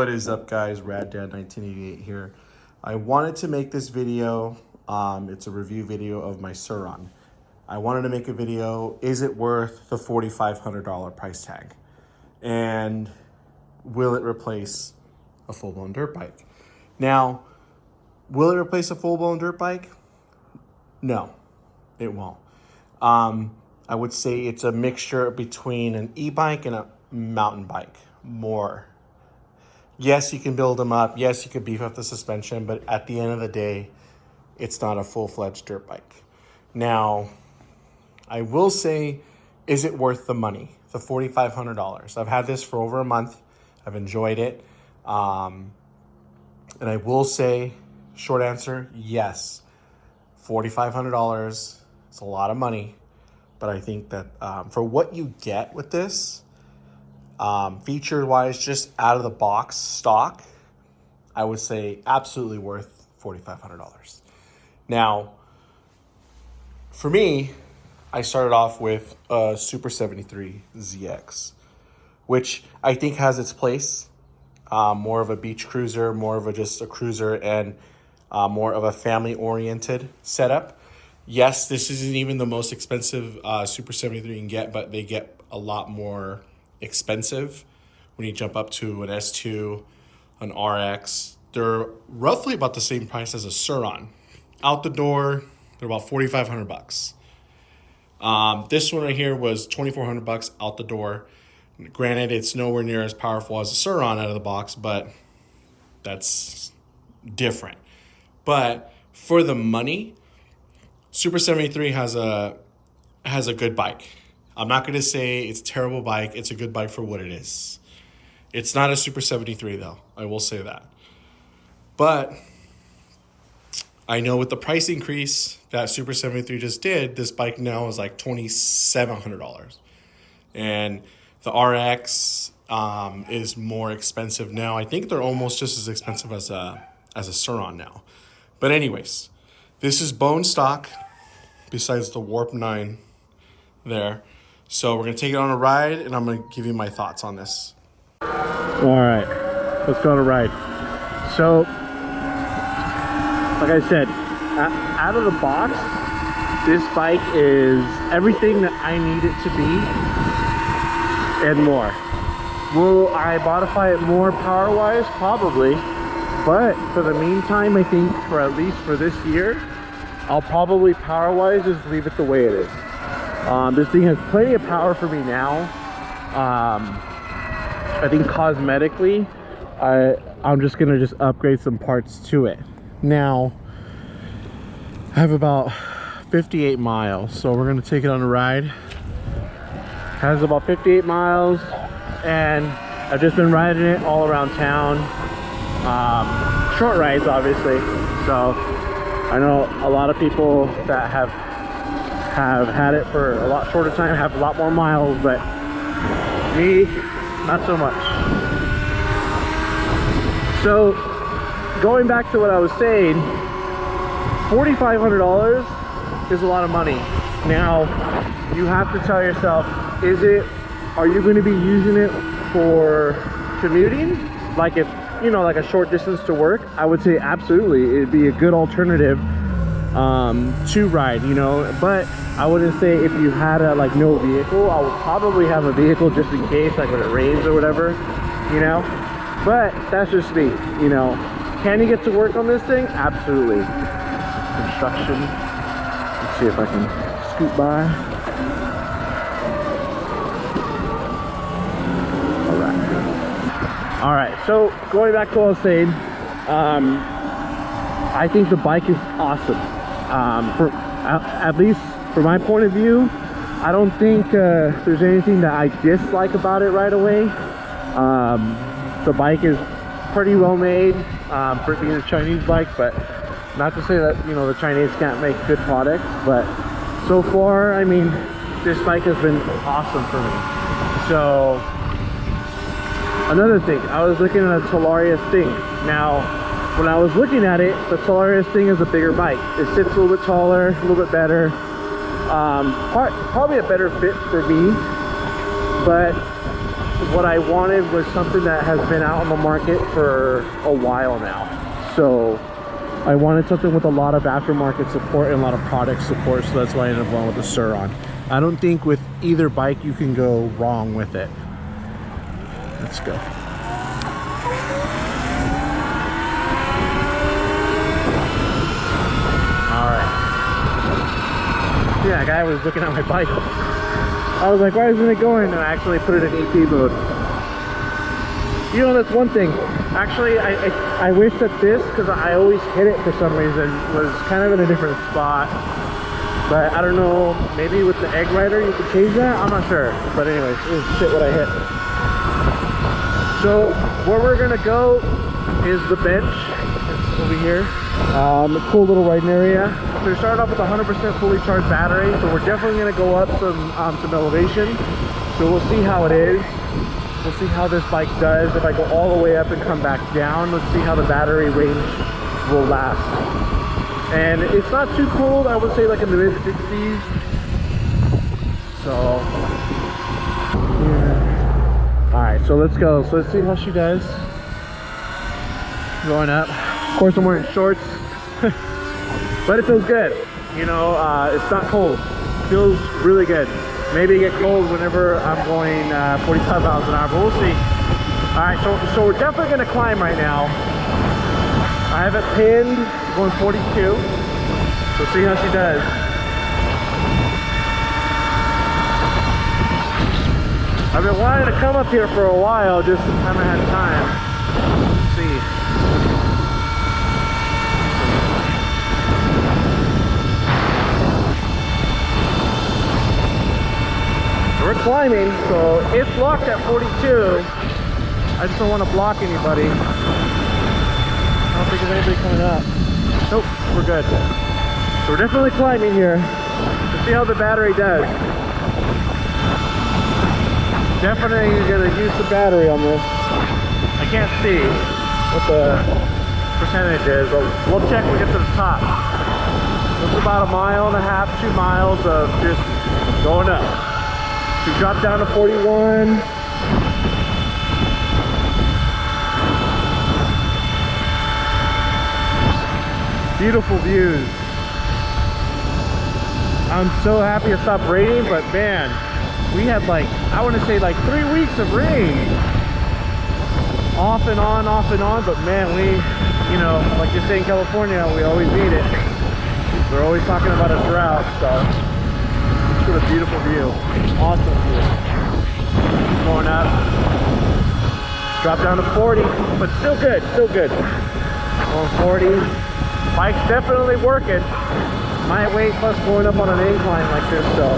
What is up, guys? Rad Dad 1988 here. I wanted to make this video. It's a review video of my Surron. I wanted to make a video. Is it worth the $4,500 price tag? And will it replace a full-blown dirt bike? Now, will it replace a full-blown dirt bike? No, it won't. I would say it's a mixture between an e-bike and a mountain bike, more. Yes, you can build them up. Yes, you could beef up the suspension, but at the end of the day, it's not a full-fledged dirt bike. Now, I will say, is it worth the money? The $4,500. I've had this for over a month. I've enjoyed it. And I will say, short answer, yes. $4,500, it's a lot of money. But I think that for what you get with this, feature-wise, just out of the box stock, I would say absolutely worth $4,500. Now, for me, I started off with a Super 73 ZX, which I think has its place. More of a beach cruiser, more of just a cruiser, and more of a family-oriented setup. Yes, this isn't even the most expensive Super 73 you can get, but they get a lot more expensive when you jump up to an S2, an RX. They're roughly about the same price as a Surron. Out the door, they're about $4,500. This one right here was $2,400 out the door. Granted, it's nowhere near as powerful as a Surron out of the box, but that's different. But for the money, Super 73 has a good bike. I'm not going to say it's a terrible bike. It's a good bike for what it is. It's not a Super 73 though. I will say that. But I know with the price increase that Super 73 just did, this bike now is like $2,700. And the RX is more expensive now. I think they're almost just as expensive as a Surron now. But anyways, this is bone stock besides the Warp 9 there. So we're going to take it on a ride, and I'm going to give you my thoughts on this. All right, let's go on a ride. So, like I said, out of the box, this bike is everything that I need it to be and more. Will I modify it more power-wise? Probably. But for the meantime, I think for at least for this year, I'll probably power-wise just leave it the way it is. This thing has plenty of power for me now. I think cosmetically, I'm just gonna upgrade some parts to it. Now, I have about 58 miles, so we're gonna take it on a ride. Has about 58 miles, and I've just been riding it all around town. Short rides, obviously. So I know a lot of people that have had it for a lot shorter time, have a lot more miles, but me, not so much. So going back to what I was saying, $4,500 is a lot of money. Now you have to tell yourself, are you going to be using it for commuting? Like if, you know, like a short distance to work, I would say absolutely it'd be a good alternative to ride, you know. But I wouldn't say if you had like no vehicle, I would probably have a vehicle just in case, like when it rains or whatever, you know. But that's just me, you know. Can you get to work on this thing? Absolutely. Construction. Let's see if I can scoot by. All right, so going back to what I was saying, I think the bike is awesome. At least from my point of view, I don't think there's anything that I dislike about it right away. The bike is pretty well made for being a Chinese bike, but not to say that, you know, the Chinese can't make good products, but so far, I mean, this bike has been awesome for me. So another thing, I was looking at a Tolaria Sting. Now, when I was looking at it, the Tolaria Sting is a bigger bike. It sits a little bit taller, a little bit better. Probably a better fit for me. But what I wanted was something that has been out on the market for a while now. So I wanted something with a lot of aftermarket support and a lot of product support, so that's why I ended up going with the Surron. I don't think with either bike you can go wrong with it. Let's go. Alright. Yeah, guy was looking at my bike. I was like, why isn't it going? And I actually put it in EP mode. You know, that's one thing. Actually, I wish that this, because I always hit it for some reason, was kind of in a different spot. But I don't know, maybe with the egg rider you could change that? I'm not sure. But anyways, it was shit what I hit. So where we're gonna go is the bench. It's over here. A cool little riding area. So we started off with a 100% fully charged battery. So we're definitely gonna go up some elevation. So we'll see how it is. We'll see how this bike does. If I go all the way up and come back down, let's see how the battery range will last. And it's not too cold. I would say like in the mid 60s. So yeah. All right, so let's go. So let's see how she does. Going up. Of course, I'm wearing shorts, but it feels good. You know, it's not cold. It feels really good. Maybe get cold whenever I'm going 45 miles an hour, but we'll see. All right, so we're definitely gonna climb right now. I have it pinned, going 42. We'll see how she does. I've been wanting to come up here for a while, just haven't had time. Let's see. We're climbing, so it's locked at 42. I just don't want to block anybody. I don't think there's anybody coming up. Nope, we're good. So we're definitely climbing here. Let's see how the battery does. Definitely gonna use the battery on this. I can't see what the percentage is, but we'll check when we get to the top. It's about 1.5 miles, 2 miles of just going up. We dropped down to 41. Beautiful views. I'm so happy to stop raining, but man, we had like, I want to say like 3 weeks of rain. Off and on, but man, we, you know, like you say in California, we always need it. We're always talking about a drought, so. What a beautiful view. Awesome view. Going up. Drop down to 40, but still good, still good. Going 40. Bike's definitely working. My weight plus going up on an incline like this, so.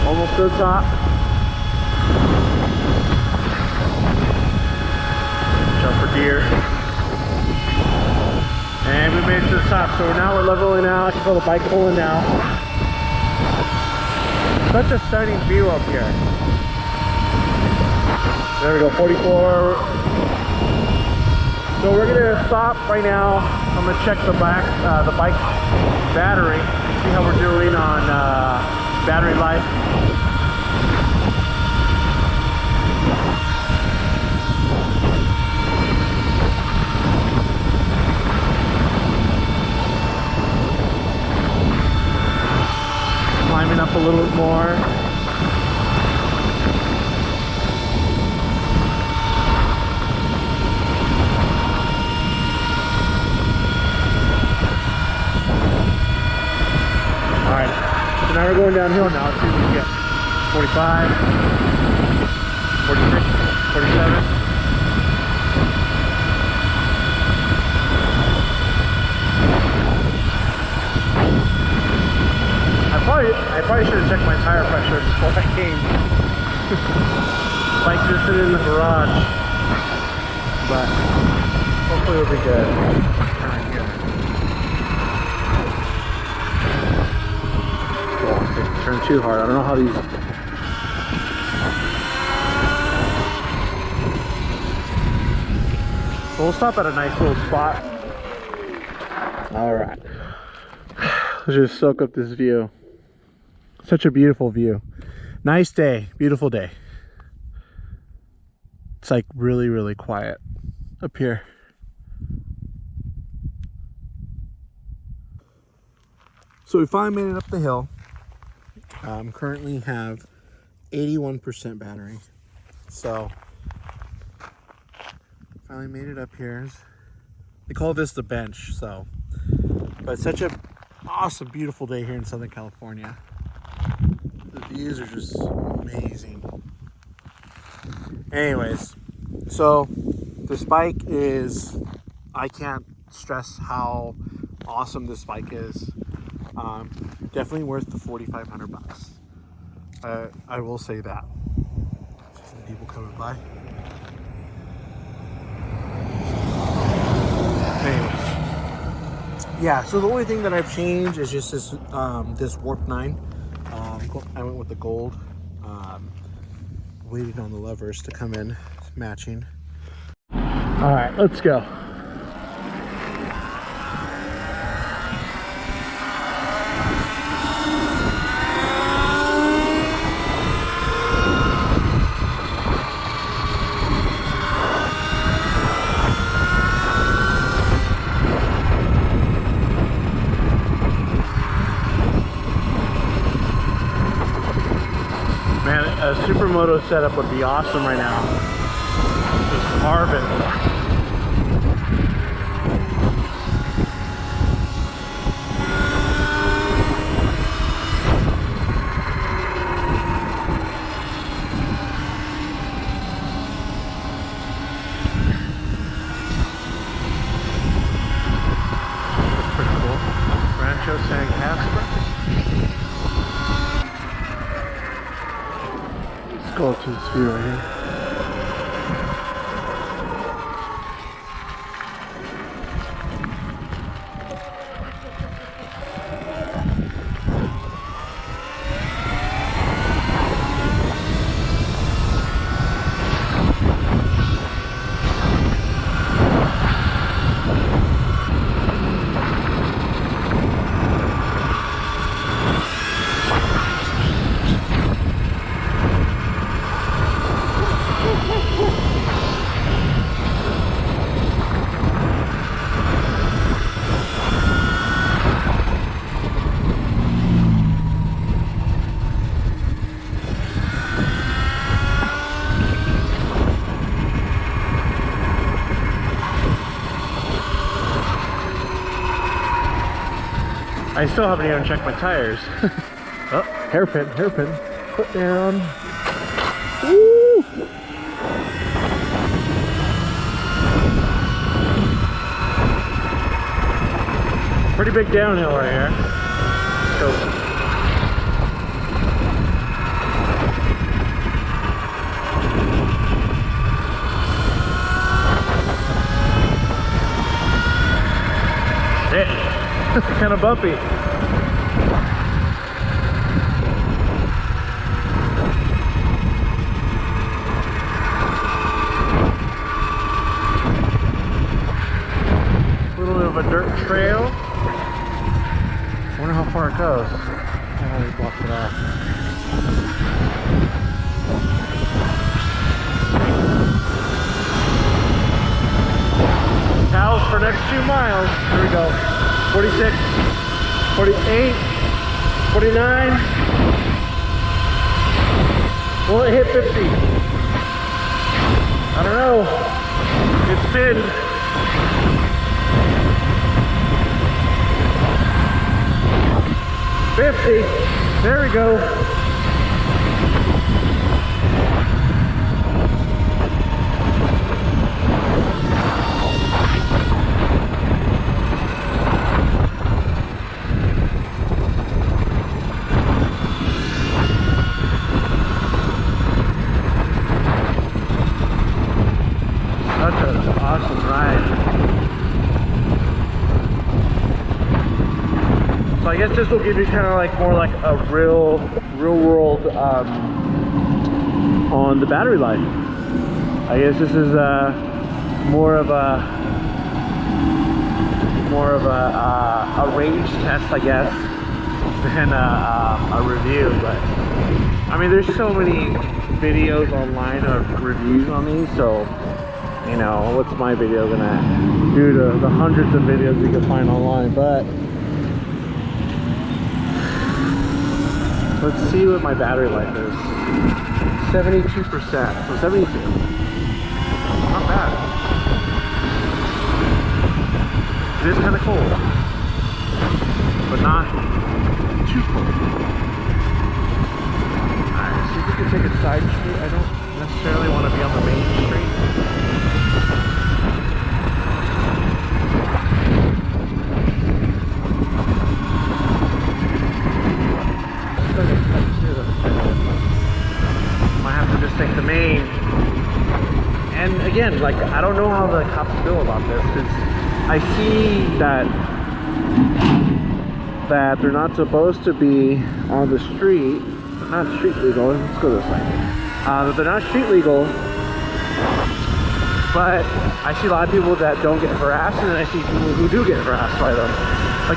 Almost to the top. Jump for deer. And we made it to the top, so now we're leveling out. I can feel the bike pulling out. Such a stunning view up here. There we go, 44. So we're gonna stop right now. I'm gonna check the bike battery, see how we're doing on battery life. Climbing up a little bit more. Alright, so now we're going downhill now. Let's see what we get. 45, 46, 47. I probably should have checked my tire pressure before I came. Bike's just sitting in the garage, but hopefully it'll be good. Oh, turn too hard. I don't know how these. So we'll stop at a nice little spot. All right. Let's just soak up this view. Such a beautiful view. Nice day, beautiful day. It's like really, really quiet up here. So we finally made it up the hill. Currently have 81% battery. So finally made it up here. They call this the bench, so. But it's such a awesome, beautiful day here in Southern California. The views are just amazing. Anyways, so this bike is, I can't stress how awesome this bike is. Definitely worth the 4,500 bucks. I will say that. Some people coming by. Anyways, yeah. So the only thing that I've changed is just this this Warp 9. I went with the gold. Waiting on the levers to come in, matching. All right, let's go. Man, a supermoto setup would be awesome right now. Just carbon. That's pretty cool. Rancho San Casper. Go to this view right here. I still haven't even checked my tires. Oh, hairpin, hairpin. Foot down. Woo! Pretty big downhill right here. Let's go. Kind of bumpy. A little bit of a dirt trail. I wonder how far it goes. I already blocked it off. Cows for next 2 miles. Here we go. 46, 48, 49. Will it hit 50? I don't know. It's thin. 50. There we go. Awesome ride. So I guess this will give you kind of like more like a real world on the battery life. I guess this is more of a range test, I guess. than a review. But I mean, there's so many videos online of reviews on these, so you know, what's my video gonna do to the hundreds of videos you can find online? But let's see what my battery life is. 72%, so 72. Not bad. It is kind of cold, but not too cold. Alright, see if we can take a side street. I don't necessarily want to be on the main street. Might have to just take the main. And again, like, I don't know how the cops feel about this, because I see that they're not supposed to be on the street. They're not street legal. Let's go this way. They're not street legal, but I see a lot of people that don't get harassed, and then I see people who do get harassed by them.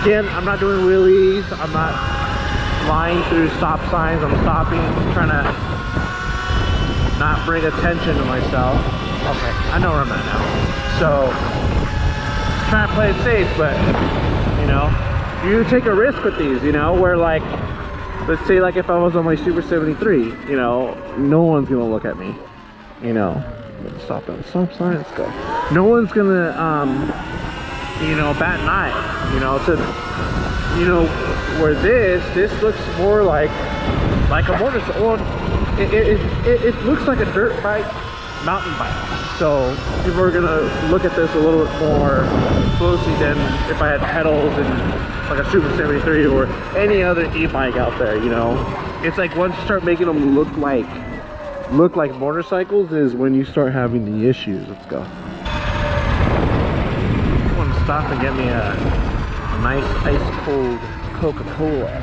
Again, I'm not doing wheelies. I'm not flying through stop signs. I'm stopping, trying to not bring attention to myself. Okay, I know where I'm at now. So, trying to play it safe, but you know, you take a risk with these, you know, where like, let's say like if I was on my Super 73, you know, no one's gonna look at me, you know. Stop at the stop sign, let's go. No one's gonna, you know, bat an eye, you know, to, you know, where this looks more like a motorcycle. It looks like a dirt bike, mountain bike. So people are gonna look at this a little bit more closely than if I had pedals and like a Super 73 or any other e-bike out there, you know. It's like once you start making them look like motorcycles is when you start having the issues. Let's go. I want to stop and get me a nice ice cold Coca-Cola.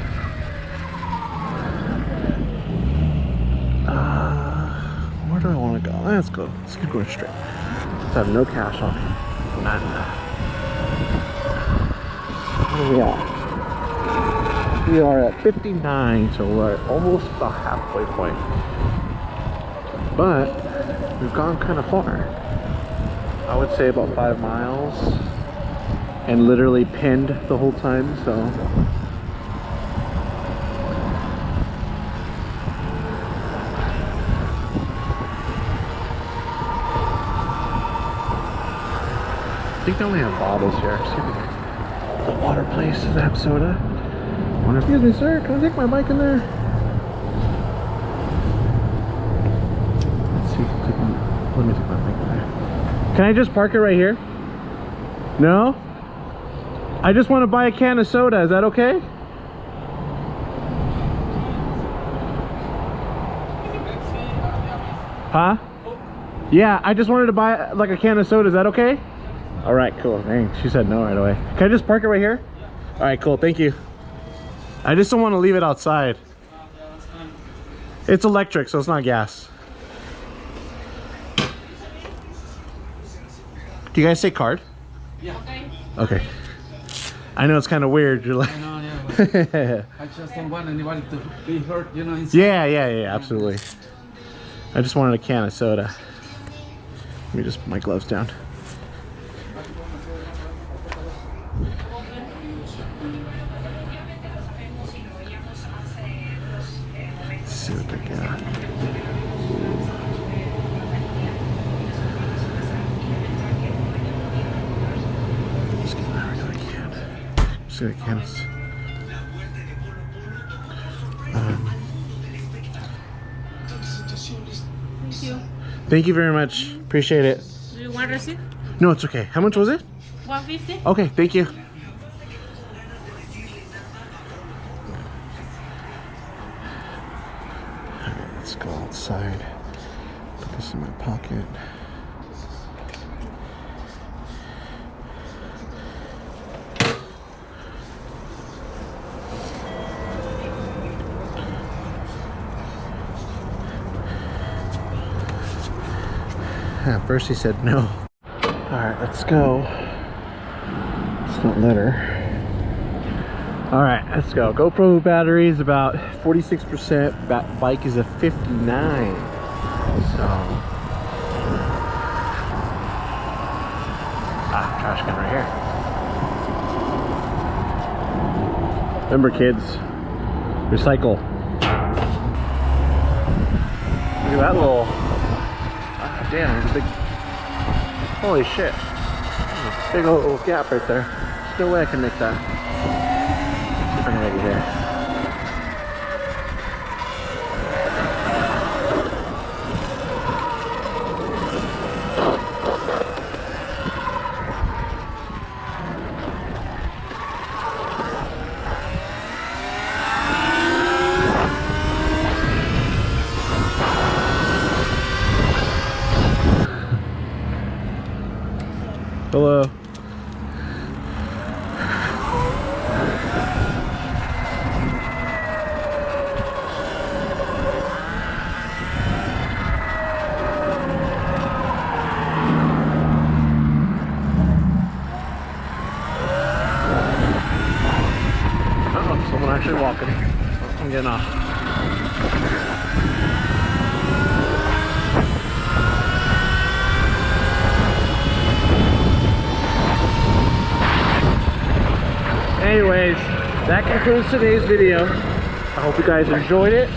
Where do I want to go? Let's go. Let's keep going straight. Let's have no cash on me. None. Where are we at? We are at 59, so we're almost the halfway point. But we've gone kind of far. I would say about 5 miles, and literally pinned the whole time. So I think they only have bottles here. See the water place, does it have soda? Excuse me, sir, can I take my bike in there? Let's see, let me take my bike in there. Can I just park it right here? No? I just want to buy a can of soda, is that okay? Huh? Yeah, I just wanted to buy like a can of soda, is that okay? All right, cool. Dang, she said no right away. Can I just park it right here? All right, cool. Thank you. I just don't want to leave it outside. It's electric, so it's not gas. Do you guys say card? Yeah. Okay. I know it's kind of weird. You're like. I know, yeah. But I just don't want anybody to be hurt, you know. Inside. Yeah, absolutely. I just wanted a can of soda. Let me just put my gloves down. Let's see what they got. Just get my regular can. Just get a can. Thank you. Thank you very much. Appreciate it. Do you want receipt? No, it's okay. How much was it? 150. Okay, thank you. Alright, let's go outside. Put this in my pocket. At first he said no. Alright, let's go. Let's not let her. All right, let's go. GoPro battery is about 46%. Bike is a 59. So, trash can right here. Remember, kids, recycle. Look at that little. Damn, there's a big. Holy shit! There's a big old gap right there. There's no way I can make that. Bring it over here. Hello. Uh-oh, someone actually walking. I'm getting off. Anyways, that concludes today's video. I hope you guys enjoyed it.